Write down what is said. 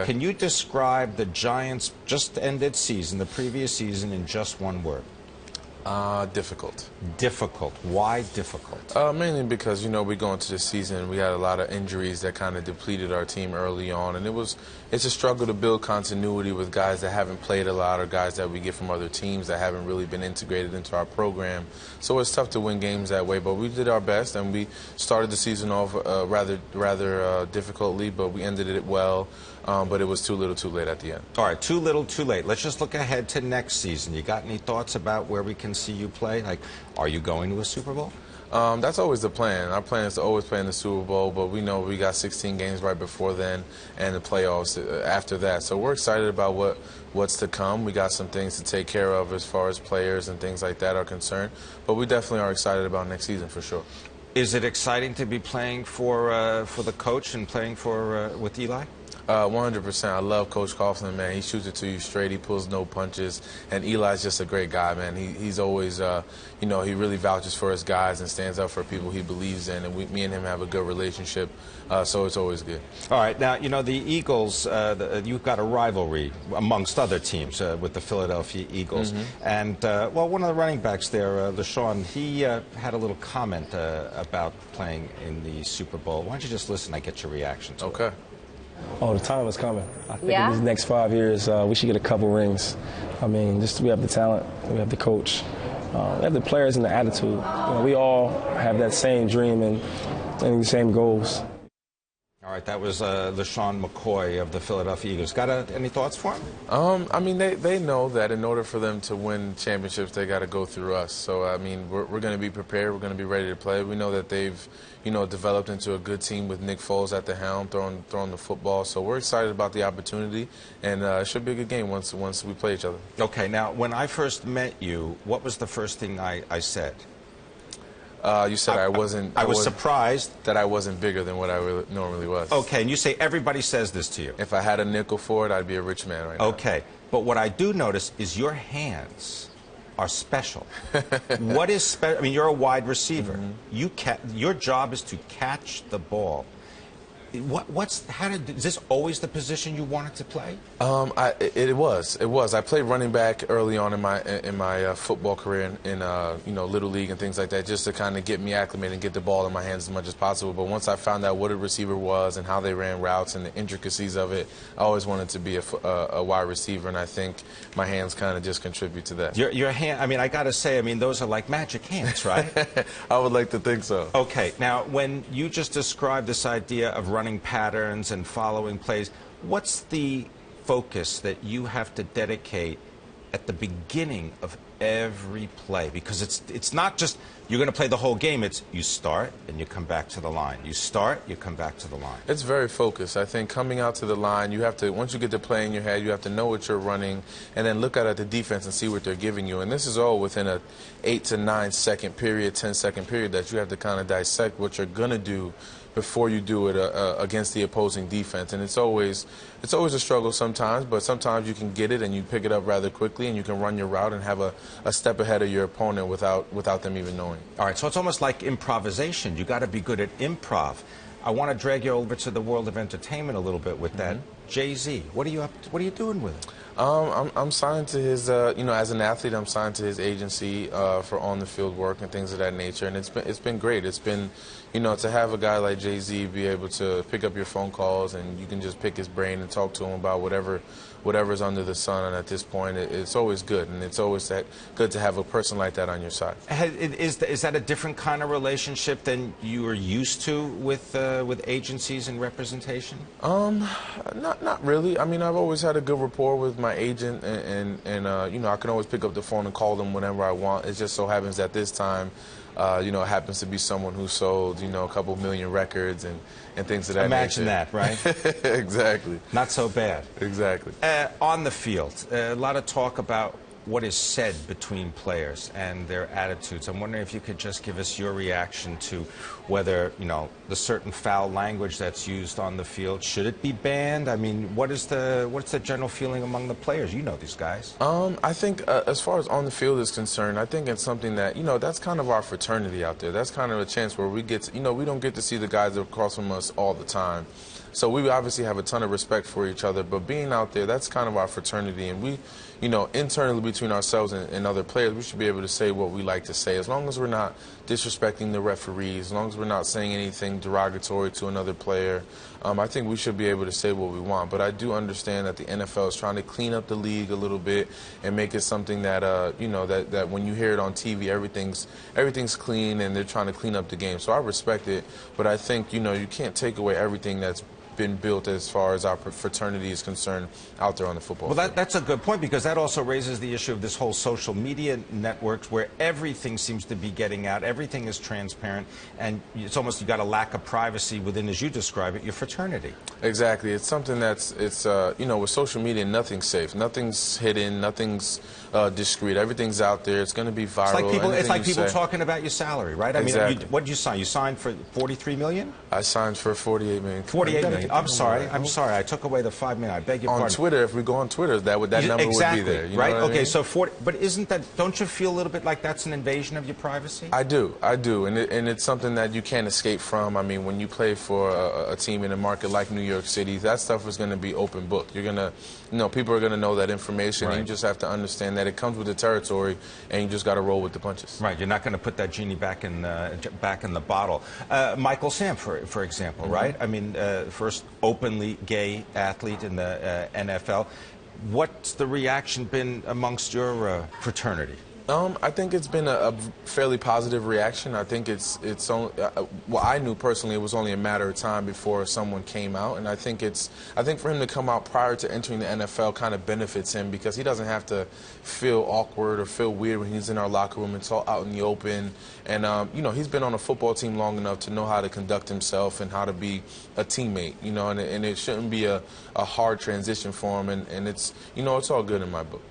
Can you describe the Giants' just ended season, the previous season, in just one word? Difficult. Difficult. Why difficult? Mainly because, we go into the season, we had a lot of injuries that kind of depleted our team early on, and it's a struggle to build continuity with guys that haven't played a lot or guys that we get from other teams that haven't really been integrated into our program. So it's tough to win games that way, but we did our best, and we started the season off rather difficultly, but we ended it well. But it was too little, too late at the end. All right, too little, too late. Let's just look ahead to next season. You got any thoughts about where we can see you play? Like, are you going to a Super Bowl? That's always the plan. Our plan is to always play in the Super Bowl, but we know we got 16 games right before then and the playoffs after that. So we're excited about what's to come. We got some things to take care of as far as players and things like that are concerned, but we definitely are excited about next season for sure. Is it exciting to be playing for the coach and playing with Eli? 100%. I love Coach Coughlin, man. He shoots it to you straight. He pulls no punches. And Eli's just a great guy, man. He's always, he really vouches for his guys and stands up for people he believes in. And me and him have a good relationship, so it's always good. All right. Now, the Eagles, you've got a rivalry amongst other teams with the Philadelphia Eagles. Mm-hmm. And, one of the running backs there, LaShawn, he had a little comment about playing in the Super Bowl. Why don't you just listen? I get your reaction to it. Okay. Oh, the time is coming. I think in these next 5 years, we should get a couple rings. I mean, we have the talent, we have the coach, we have the players and the attitude. We all have that same dream and the same goals. All right, that was LaShawn McCoy of the Philadelphia Eagles. Got any thoughts for him? I mean, they know that in order for them to win championships, they got to go through us. So, I mean, we're going to be prepared. We're going to be ready to play. We know that they've, developed into a good team with Nick Foles at the helm, throwing the football. So we're excited about the opportunity, and it should be a good game once we play each other. Okay, now, when I first met you, what was the first thing I said? You said I was surprised that I wasn't bigger than what I normally was. Okay, and you say everybody says this to you. If I had a nickel for it, I'd be a rich man right now. Okay, but what I do notice is your hands are special. What is special? I mean, you're a wide receiver. Mm-hmm. Your job is to catch the ball. Is this always the position you wanted to play? It was. I played running back early on in my football career in Little League and things like that, just to kind of get me acclimated and get the ball in my hands as much as possible. But once I found out what a receiver was and how they ran routes and the intricacies of it, I always wanted to be a wide receiver, and I think my hands kind of just contribute to that. Your hand, I mean, I got to say, those are like magic hands, right? I would like to think so. Okay, now, when you just described this idea of running patterns and following plays, what's the focus that you have to dedicate at the beginning of every play? Because it's not just you're going to play the whole game. It's you start and you come back to the line. You start, you come back to the line. It's very focused. I think coming out to the line, you have to, once you get the play in your head, you have to know what you're running and then look out at the defense and see what they're giving you. And this is all within a 8 to 9 second period, 10-second period that you have to kind of dissect what you're going to do before you do it against the opposing defense. And it's always a struggle sometimes, but sometimes you can get it and you pick it up rather quickly and you can run your route and have a step ahead of your opponent without them even knowing. All right, so it's almost like improvisation. You got to be good at improv. I want to drag you over to the world of entertainment a little bit with that. Jay-Z, what are you up to? What are you doing with him? I'm signed to his, as an athlete, I'm signed to his agency for on-the-field work and things of that nature, and it's been great. It's been, to have a guy like Jay-Z be able to pick up your phone calls and you can just pick his brain and talk to him about whatever's under the sun. And at this point, it's always good, and it's always good to have a person like that on your side. Is that a different kind of relationship than you are used to with agencies and representation? Not really. I mean, I've always had a good rapport with my agent, and I can always pick up the phone and call them whenever I want. It just so happens that this time, it happens to be someone who sold, a couple million records and things of that Imagine nature. that, right? Exactly. Not so bad. Exactly. On the field, a lot of talk about what is said between players and their attitudes. I'm wondering if you could just give us your reaction to whether, the certain foul language that's used on the field, should it be banned? I mean, what's the general feeling among the players? You know these guys. I think as far as on the field is concerned, I think it's something that, that's kind of our fraternity out there. That's kind of a chance where we get to, we don't get to see the guys across from us all the time. So we obviously have a ton of respect for each other, but being out there, that's kind of our fraternity. And we, you know, internally between ourselves and other players, we should be able to say what we like to say, as long as we're not disrespecting the referees, as long as we're not saying anything derogatory to another player. I think we should be able to say what we want. But I do understand that the NFL is trying to clean up the league a little bit and make it something that, you know, that when you hear it on TV, everything's clean, and they're trying to clean up the game. So I respect it, but I think, you know, you can't take away everything that's been built as far as our fraternity is concerned out there on the football field. Well, that's a good point, because that also raises the issue of this whole social media networks where everything seems to be getting out, everything is transparent, and it's almost you got a lack of privacy within, as you describe it, your fraternity. Exactly. It's something that's, you know, with social media, nothing's safe. Nothing's hidden. Nothing's discreet. Everything's out there. It's going to be viral. It's like people talking about your salary, right? Exactly. I mean, what did you sign? You signed for $43 million? I signed for $48 million. $48 million. I'm sorry. I took away the $5 million. I beg your pardon. On Twitter, if we go on Twitter, that number would be there. You right? know what I mean? So 40. But isn't that? Don't you feel a little bit like that's an invasion of your privacy? I do, and it's something that you can't escape from. I mean, when you play for a team in a market like New York City, that stuff is going to be open book. You're gonna, you know, people are going to know that information. Right. And you just have to understand that it comes with the territory, and you just got to roll with the punches. Right. You're not going to put that genie back in the bottle. Michael Sam, for example, right? I mean, first openly gay athlete in the NFL. What's the reaction been amongst your fraternity? I think it's been a fairly positive reaction. I think it's only, well, I knew personally it was only a matter of time before someone came out, and I think for him to come out prior to entering the NFL kind of benefits him, because he doesn't have to feel awkward or feel weird when he's in our locker room. It's all out in the open, and you know, he's been on a football team long enough to know how to conduct himself and how to be a teammate. You know, and it shouldn't be a hard transition for him, and it's, you know, it's all good in my book.